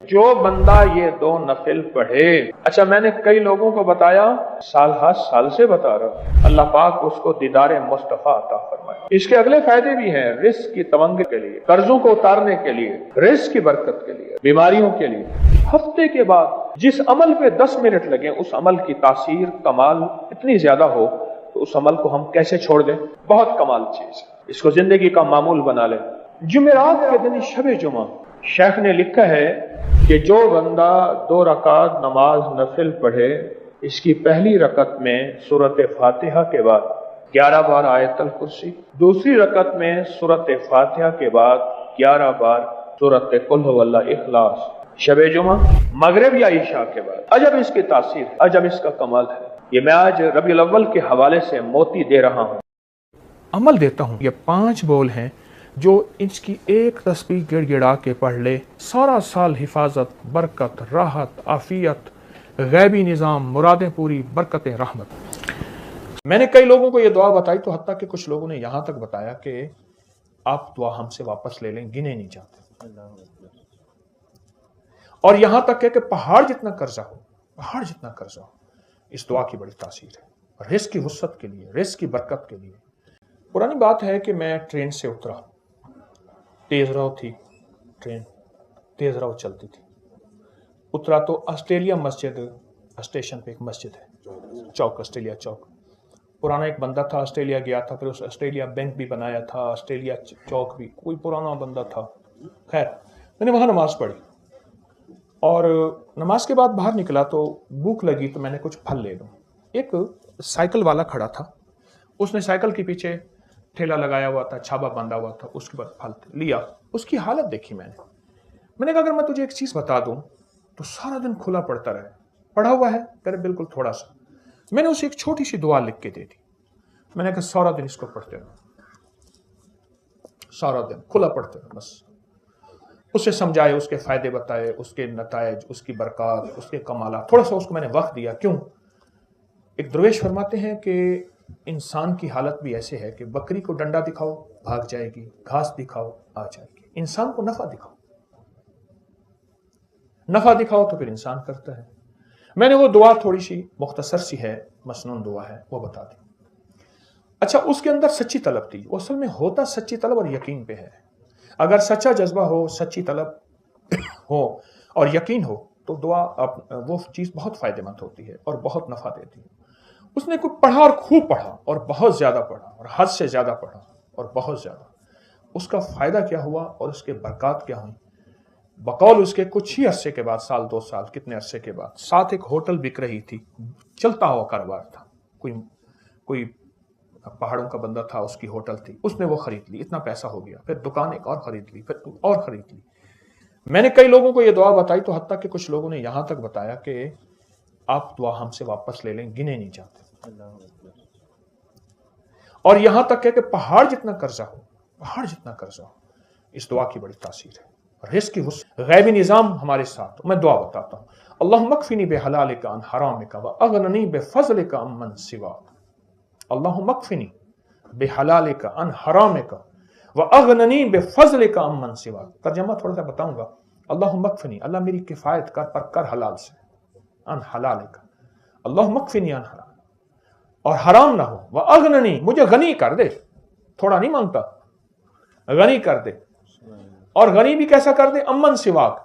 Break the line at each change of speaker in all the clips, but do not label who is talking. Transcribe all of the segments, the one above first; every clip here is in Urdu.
جو بندہ یہ 2 نفل پڑھے، اچھا میں نے کئی لوگوں کو بتایا، سال ہر سال سے بتا رہا ہوں، اللہ پاک اس کو دیدار مصطفیٰ عطا فرمائے۔ اس کے اگلے فائدے بھی ہیں، رزق کی تمنگ کے لیے، قرضوں کو اتارنے کے لیے، رزق کی برکت کے لیے، بیماریوں کے لیے۔ ہفتے کے بعد جس عمل پہ 10 منٹ لگیں، اس عمل کی تاثیر کمال اتنی زیادہ ہو تو اس عمل کو ہم کیسے چھوڑ دیں؟ بہت کمال چیز ہے، اس کو زندگی کا معمول بنا لیں۔ جمعرات کے دن شب جمعہ، شیخ نے لکھا ہے کہ جو بندہ 2 رکعت نماز نفل پڑھے، اس کی پہلی رکعت میں سورۃ فاتحہ کے بعد 11 بار آیت الکرسی، دوسری رکعت میں سورۃ فاتحہ کے بعد 11 بار سورۃ قل ھو اللہ اخلاص، شب جمعہ، مغرب یا عشاء کے بعد۔ عجب اس کی تاثیر، عجب اس کا کمال ہے۔ یہ میں آج ربیع الاول کے حوالے سے موتی دے رہا ہوں،
عمل دیتا ہوں۔ یہ 5 بول ہیں جو اس کی ایک تسبیح گڑ گڑا کے پڑھ لے، سارا سال حفاظت، برکت، راحت، عافیت، غیبی نظام، مرادیں پوری، برکت، رحمت۔ میں نے کئی لوگوں کو یہ دعا بتائی تو حتیٰ کہ کچھ لوگوں نے یہاں تک بتایا کہ آپ دعا ہم سے واپس لے لیں، گنے نہیں جاتے، اور یہاں تک کہ پہاڑ جتنا قرضہ ہو، پہاڑ جتنا قرضہ ہو، اس دعا کی بڑی تاثیر ہے، رزق کی وسعت کے لیے، رزق کی برکت کے لیے۔ پرانی بات ہے کہ میں ٹرین سے اترا، تیز رو تھی ٹرین، تیز رو چلتی تھی، اترا تو آسٹریلیا مسجد، اسٹیشن پہ ایک مسجد ہے، چوک، آسٹریلیا چوک۔ پرانا ایک بندہ تھا، آسٹریلیا گیا تھا، پھر اس آسٹریلیا بینک بھی بنایا تھا، آسٹریلیا چوک بھی، کوئی پرانا بندہ تھا۔ خیر میں نے وہاں نماز پڑھی، اور نماز کے بعد باہر نکلا تو بھوک لگی تو میں نے کچھ پھل لے لوں۔ ایک سائیکل والا کھڑا تھا، اس نے سائیکل کے پیچھے ٹھیلا لگایا ہوا تھا، چھابا باندھا ہوا تھا، اس کے بعد پھل لیا۔ اس کی حالت دیکھی میں نے کہا اگر میں تجھے ایک چیز بتا دوں تو سارا دن کھلا پڑتا رہے، پڑھا ہوا ہے کرے بالکل تھوڑا سا۔ میں نے اسے ایک چھوٹی سی دعا لکھ کے دے دی، میں نے کہا سارا دن اس کو پڑھتے رہو، سارا دن کھلا پڑھتے رہو بس۔ اسے سمجھائے، اس کے فائدے بتائے، اس کے نتائج، اس کی برکات، اس کے کمالات، تھوڑا سا اس کو میں نے وقت دیا۔ کیوں؟ ایک درویش فرماتے ہیں کہ انسان کی حالت بھی ایسے ہے کہ بکری کو ڈنڈا دکھاؤ بھاگ جائے گی، گھاس دکھاؤ آ جائے گی، انسان کو نفع دکھاؤ، نفع دکھاؤ تو پھر انسان کرتا ہے۔ میں نے وہ دعا تھوڑی سی مختصر سی ہے، مسنون دعا ہے، وہ بتا دی۔ اچھا اس کے اندر سچی طلب تھی، وہ اصل میں ہوتا سچی طلب اور یقین پہ ہے۔ اگر سچا جذبہ ہو، سچی طلب ہو اور یقین ہو تو دعا وہ چیز بہت فائدہ مند ہوتی ہے اور بہت نفع دیتی ہے۔ اس نے کوئی پڑھا اور خوب پڑھا اور بہت زیادہ پڑھا اور حد سے زیادہ پڑھا اور بہت زیادہ، اس کا فائدہ کیا ہوا اور اس کے برکات کیا ہوئی؟ بقول اس کے کچھ ہی عرصے کے بعد، سال 2 سال کتنے عرصے کے بعد، ساتھ ایک ہوٹل بک رہی تھی، چلتا ہوا کاروبار تھا، کوئی پہاڑوں کا بندہ تھا، اس کی ہوٹل تھی، اس نے وہ خرید لی، اتنا پیسہ ہو گیا، پھر دکان ایک اور خرید لی، پھر اور خرید لی۔ میں نے کئی لوگوں کو یہ دعا بتائی تو حتیٰ کہ کچھ لوگوں نے یہاں تک بتایا کہ آپ دعا ہم سے واپس لے لیں، گنے نہیں جاتے، اور یہاں تک کہ پہاڑ جتنا قرضہ ہو، پہاڑ جتنا قرضہ ہو، اس دعا کی بڑی تاثیر ہے، رزق کی وسعت، غیبی نظام ہمارے ساتھ۔ میں دعا بتاتا ہوں، اللہم اکفنی بحلالک عن حرامک واغننی بفضلک عمن سواک، اللہم اکفنی بحلالک عن حرامک واغننی بفضلک عمن سواک۔ ترجمہ تھوڑا سا بتاؤں گا، اللہم اکفنی، اللہ میری کفایت کر، پر کر حلال سے، عن حلالک، اللہم اکفنی عن حرام، اور حرام نہ ہو، واغننی، مجھے غنی کر دے، تھوڑا نہیں مانگتا، غنی کر دے، اور غنی بھی کیسا کر دے؟ امن سواک،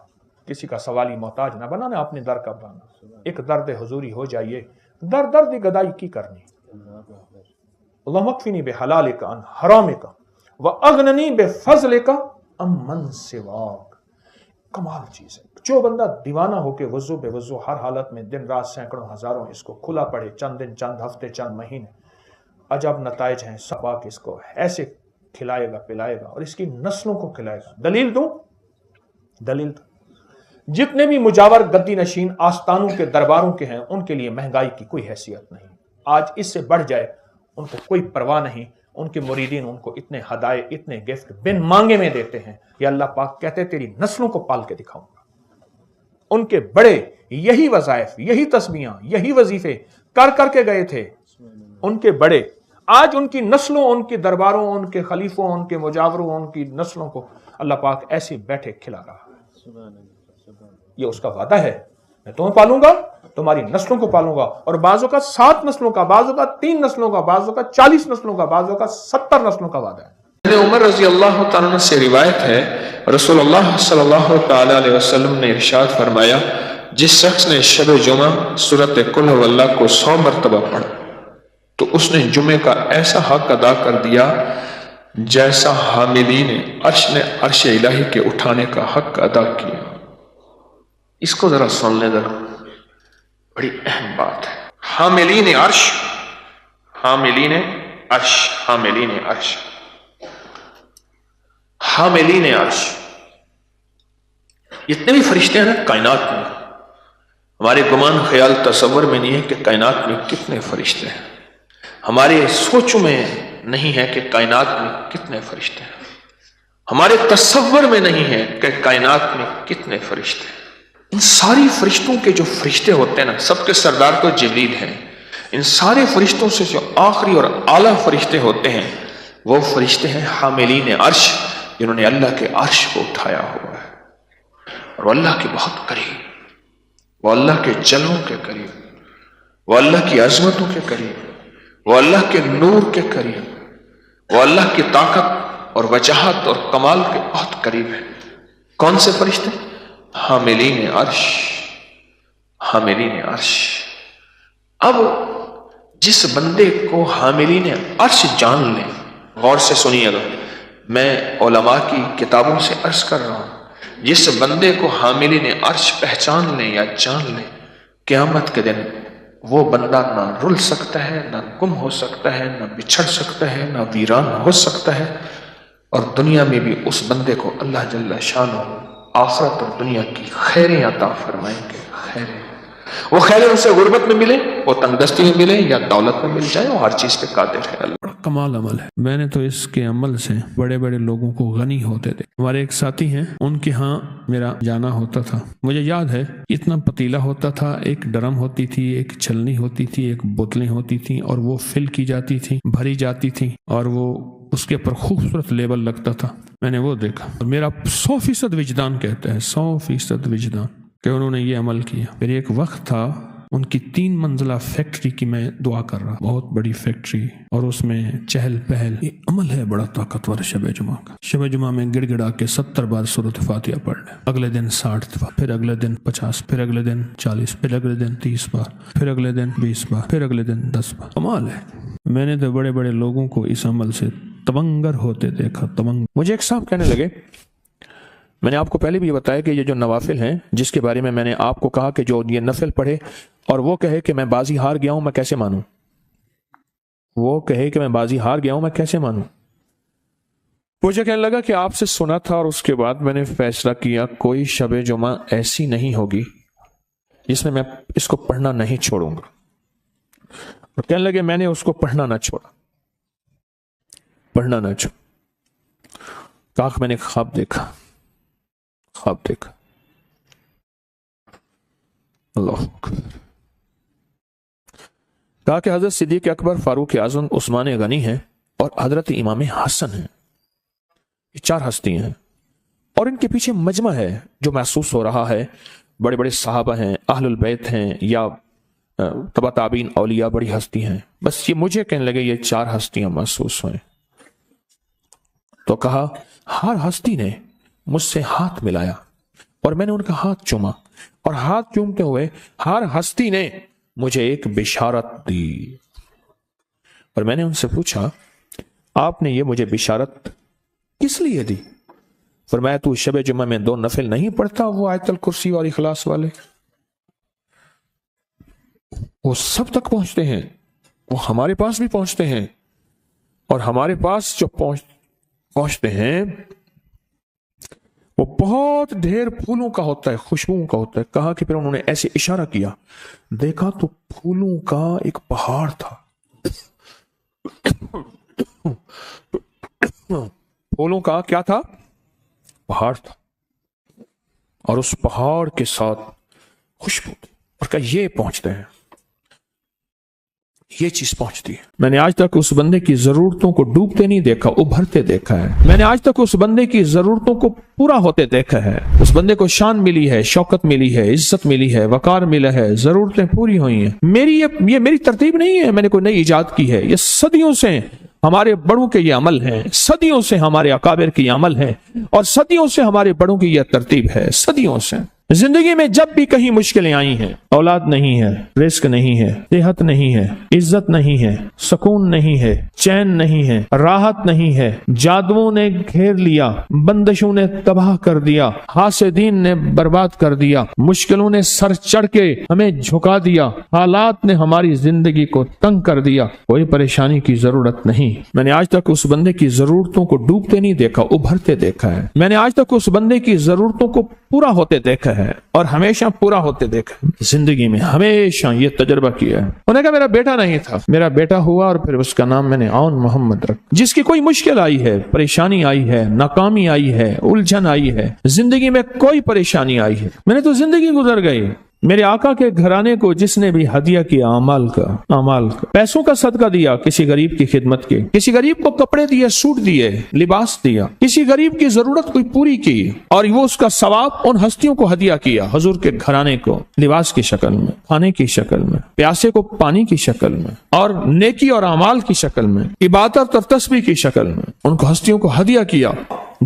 کسی کا سوالی محتاج نہ بنانا، اپنے در کا بنانا، ایک درد حضوری ہو جائیے، درد گدائی کی کرنی۔ اللہم اکفنی بحلالک عن حرامک واغننی بفضلک عمن سواک۔ کمال چیز ہے، جو بندہ دیوانہ ہو کے وضو بے وضو ہر حالت میں دن رات سینکڑوں ہزاروں اس کو کھلا پڑے، چند دن، چند ہفتے، چند مہینے، عجب نتائج ہیں۔ سباک اس کو ایسے کھلائے گا، پلائے گا، اور اس کی نسلوں کو کھلائے گا۔ دلیل دوں؟ دلیل دوں، جتنے بھی مجاور گدی نشین آستانوں کے درباروں کے ہیں، ان کے لیے مہنگائی کی کوئی حیثیت نہیں، آج اس سے بڑھ جائے ان کو کوئی پرواہ نہیں۔ ان کے مریدین ان کو اتنے ہدائے، اتنے گفٹ بن مانگے میں دیتے ہیں، یہ اللہ پاک کہتے تیری نسلوں کو پال کے دکھاؤں گا۔ ان کے بڑے یہی وظائف، یہی تسبیحاں، یہی وظیفے کر کر کے گئے تھے، ان کے بڑے، آج ان کی نسلوں، ان کے درباروں، ان کے خلیفوں، ان کے مجاوروں، ان کی نسلوں کو اللہ پاک ایسے بیٹھے کھلا رہا ہے۔ یہ اس کا وعدہ ہے، میں تمہیں پالوں گا، تمہاری نسلوں کو پالوں گا، اور بعضوں کا 7 نسلوں کا، بعضوں کا 3 نسلوں کا، بعضوں کا 40 نسلوں کا، بعضوں کا 70 نسلوں کا وعدہ ہے۔
عمر رضی اللہ تعالیٰ عنہ سے روایت ہے، رسول اللہ صلی اللہ تعالیٰ علیہ وسلم نے ارشاد فرمایا، جس شخص نے شب جمعہ سورۃ قل هو اللہ کو 100 مرتبہ پڑھا تو اس نے جمعے کا ایسا حق ادا کر دیا جیسا حاملین عرش نے عرش الہی کے اٹھانے کا حق ادا کیا۔ اس کو ذرا سن لیں، ذرا بڑی اہم بات ہے۔ حاملین عرش، حاملین عرش، حاملین عرش، حاملین عرش، جتنے بھی فرشتے ہیں نا کائنات میں، ہمارے گمان خیال تصور میں نہیں ہے کہ کائنات میں کتنے فرشتے ہیں، ہمارے سوچوں میں نہیں ہے کہ کائنات میں کتنے فرشتے ہیں، ہمارے تصور میں نہیں ہے کہ کائنات میں کتنے فرشتے ہیں۔ ان ساری فرشتوں کے جو فرشتے ہوتے ہیں نا، سب کے سردار تو جبریل ہیں، ان سارے فرشتوں سے جو آخری اور اعلیٰ فرشتے ہوتے ہیں وہ فرشتے ہیں حاملین عرش، جنہوں نے اللہ کے عرش کو اٹھایا ہوا ہے، اور وہ اللہ کے بہت قریب، وہ اللہ کے جلووں کے قریب، وہ اللہ کی عظمتوں کے قریب، وہ اللہ کے نور کے قریب، وہ اللہ کی طاقت اور وجاہت اور کمال کے بہت قریب ہے۔ کون سے فرشتے؟ حاملین عرش، حاملین عرش۔ اب جس بندے کو حاملین عرش جان لیں، غور سے سنیے گا، میں علماء کی کتابوں سے عرض کر رہا ہوں، جس بندے کو حاملین عرش پہچان لیں یا جان لیں، قیامت کے دن وہ بندہ نہ رل سکتا ہے، نہ گم ہو سکتا ہے، نہ بچھڑ سکتا ہے، نہ ویران ہو سکتا ہے، اور دنیا میں بھی اس بندے کو اللہ جل شانہ آخرت اور دنیا کی خیریں عطا فرمائیں گے۔ خیریں، وہ خیریں اسے غربت میں ملے، وہ تنگ دستی میں ملے یا دولت میں مل جائے، وہ ہر چیز پہ قادر ہے اللہ۔
بڑا کمال عمل ہے، میں نے تو اس کے عمل سے بڑے بڑے لوگوں کو غنی ہوتے تھے۔ ہمارے ایک ساتھی ہیں، ان کے ہاں میرا جانا ہوتا تھا، مجھے یاد ہے اتنا پتیلا ہوتا تھا، ایک ڈرم ہوتی تھی، ایک چھلنی ہوتی تھی، ایک بوتلیں ہوتی تھیں، اور وہ فل کی جاتی تھی، بھری جاتی تھی، اور وہ اس کے اوپر خوبصورت لیبل لگتا تھا۔ میں نے وہ دیکھا اور میرا 100% وجدان کہتا ہے، 100% وجدان کہ انہوں نے یہ عمل کیا۔ پھر ایک وقت تھا ان کی 3 منزلہ فیکٹری کی میں دعا کر رہا، بہت بڑی فیکٹری، اور اس میں چہل پہل۔ یہ عمل ہے بڑا طاقتور شب جمعہ کا۔ شب جمعہ میں گڑ گڑا کے 70 بار سورۃ فاتحہ پڑھ لیں، اگلے دن 60 دفعہ، پھر اگلے دن 50، پھر اگلے دن 40، پھر اگلے دن 30 بار، پھر اگلے دن 20 بار، پھر اگلے دن 10 بار۔ کمال ہے۔ میں نے تو بڑے بڑے لوگوں کو اس عمل سے تونگر ہوتے دیکھا، تونگر۔
مجھے ایک صاحب کہنے لگے، میں نے آپ کو پہلے بھی یہ بتایا کہ یہ جو نوافل ہیں، جس کے بارے میں نے آپ کو کہا کہ جو یہ نفل پڑھے اور وہ کہے کہ میں بازی ہار گیا ہوں، میں کیسے مانوں؟ وہ کہے کہ میں بازی ہار گیا ہوں، میں کیسے مانوں؟ مجھے کہنے لگا کہ آپ سے سنا تھا اور اس کے بعد میں نے فیصلہ کیا کوئی شب جمعہ ایسی نہیں ہوگی جس میں اس کو پڑھنا نہیں چھوڑوں گا۔ اور کہنے لگے میں نے اس کو پڑھنا نہ چھوڑا، پڑھنا نہ چھوڑا۔ کہا میں نے خواب دیکھا، خواب دیکھا، اللہ اکبر۔ کہا کہ حضرت صدیق اکبر، فاروق اعظم، عثمان غنی ہیں اور حضرت امام حسن ہیں، یہ 4 ہستی ہیں، اور ان کے پیچھے مجمع ہے جو محسوس ہو رہا ہے، بڑے بڑے صحابہ ہیں، اہل البیت ہیں، یا تبع تابعین اولیاء، بڑی ہستی ہیں۔ بس یہ مجھے کہنے لگے یہ 4 ہستیاں محسوس ہوئیں۔ تو کہا ہر ہستی نے مجھ سے ہاتھ ملایا اور میں نے ان کا ہاتھ چوما، اور ہاتھ چومتے ہوئے ہر ہستی نے مجھے ایک بشارت دی، اور میں نے ان سے پوچھا آپ نے یہ مجھے بشارت کس لیے دی؟ فرمایا تو شب جمعہ میں 2 نفل نہیں پڑھتا، وہ آیت الکرسی اور اخلاص والے، وہ سب تک پہنچتے ہیں، وہ ہمارے پاس بھی پہنچتے ہیں، اور ہمارے پاس جو پہنچتے ہیں وہ بہت ڈھیر پھولوں کا ہوتا ہے، خوشبوؤں کا ہوتا ہے۔ کہا کہ پھر انہوں نے ایسے اشارہ کیا، دیکھا تو پھولوں کا ایک پہاڑ تھا، پھولوں کا کیا تھا؟ پہاڑ تھا، اور اس پہاڑ کے ساتھ خوشبو تھی، اور کہا یہ پہنچتے ہیں، یہ چیز پہنچتی ہے۔ میں نے آج تک اس بندے کی ضرورتوں کو ڈوبتے نہیں دیکھا، ابھرتے دیکھا ہے۔ میں نے آج تک اس بندے کی ضرورتوں کو پورا ہوتے دیکھا ہے۔ اس بندے کو شان ملی ہے، شوکت ملی ہے، عزت ملی ہے، وقار ملا ہے، ضرورتیں پوری ہوئی ہیں۔ یہ میری ترتیب نہیں ہے، میں نے کوئی نئی ایجاد کی ہے، یہ صدیوں سے ہمارے بڑوں کے یہ عمل ہیں، صدیوں سے ہمارے اکابر کی یہ عمل ہیں، اور صدیوں سے ہمارے بڑوں کی یہ ترتیب ہے، صدیوں سے۔ زندگی میں جب بھی کہیں مشکلیں آئی ہیں، اولاد نہیں ہے، رزق نہیں ہے، صحت نہیں ہے، عزت نہیں ہے، سکون نہیں ہے، چین نہیں ہے، راحت نہیں ہے، جادوؤں نے گھیر لیا، بندشوں نے تباہ کر دیا، حاسدین نے برباد کر دیا، مشکلوں نے سر چڑھ کے ہمیں جھکا دیا، حالات نے ہماری زندگی کو تنگ کر دیا، کوئی پریشانی کی ضرورت نہیں۔ میں نے آج تک اس بندے کی ضرورتوں کو ڈوبتے نہیں دیکھا، ابھرتے دیکھا ہے۔ میں نے آج تک اس بندے کی ضرورتوں کو پورا ہوتے دیکھا ہے اور ہمیشہ پورا ہوتے دیکھا، زندگی میں ہمیشہ یہ تجربہ کیا ہے۔ انہوں نے کہا میرا بیٹا نہیں تھا، میرا بیٹا ہوا، اور پھر اس کا نام میں نے عون محمد رکھا۔ جس کی کوئی مشکل آئی ہے، پریشانی آئی ہے، ناکامی آئی ہے، الجھن آئی ہے، زندگی میں کوئی پریشانی آئی ہے، میں نے تو زندگی گزر گئی۔ میرے آقا کے گھرانے کو جس نے بھی ہدیہ کیا اعمال کا پیسوں کا صدقہ دیا، کسی غریب کی خدمت کی، کسی غریب کو کپڑے دیے، سوٹ دیے، لباس دیا، کسی غریب کی ضرورت کوئی پوری کی، اور وہ اس کا ثواب ان ہستیوں کو ہدیہ کیا، حضور کے گھرانے کو، لباس کی شکل میں، کھانے کی شکل میں، پیاسے کو پانی کی شکل میں، اور نیکی اور اعمال کی شکل میں، عبادت اور تسبیح کی شکل میں ان کو ہستیوں کو ہدیہ کیا۔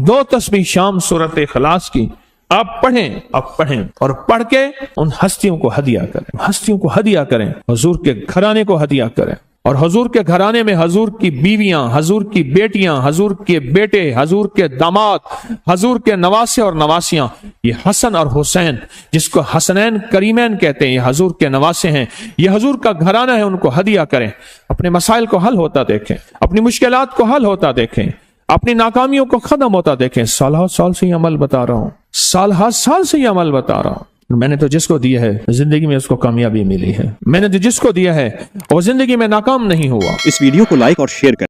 2 تسبیح شام سورۃ اخلاص کی آپ پڑھیں اور پڑھ کے ان ہستیوں کو ہدیہ کریں، ہستیوں کو ہدیہ کریں، حضور کے گھرانے کو ہدیہ کریں، اور حضور کے گھرانے میں حضور کی بیویاں، حضور کی بیٹیاں، حضور کے بیٹے، حضور کے داماد، حضور کے نواسے اور نواسیاں، یہ حسن اور حسین جس کو حسنین کریمین کہتے ہیں، یہ حضور کے نواسے ہیں، یہ حضور کا گھرانہ ہے، ان کو ہدیہ کریں، اپنے مسائل کو حل ہوتا دیکھیں، اپنی مشکلات کو حل ہوتا دیکھیں، اپنی ناکامیوں کو ختم ہوتا دیکھیں۔ سال سے یہ عمل بتا رہا ہوں، سال سے یہ عمل بتا رہا ہوں۔ میں نے تو جس کو دیا ہے زندگی میں اس کو کامیابی ملی ہے، میں نے تو جس کو دیا ہے وہ زندگی میں ناکام نہیں ہوا۔
اس ویڈیو کو لائک اور شیئر کریں۔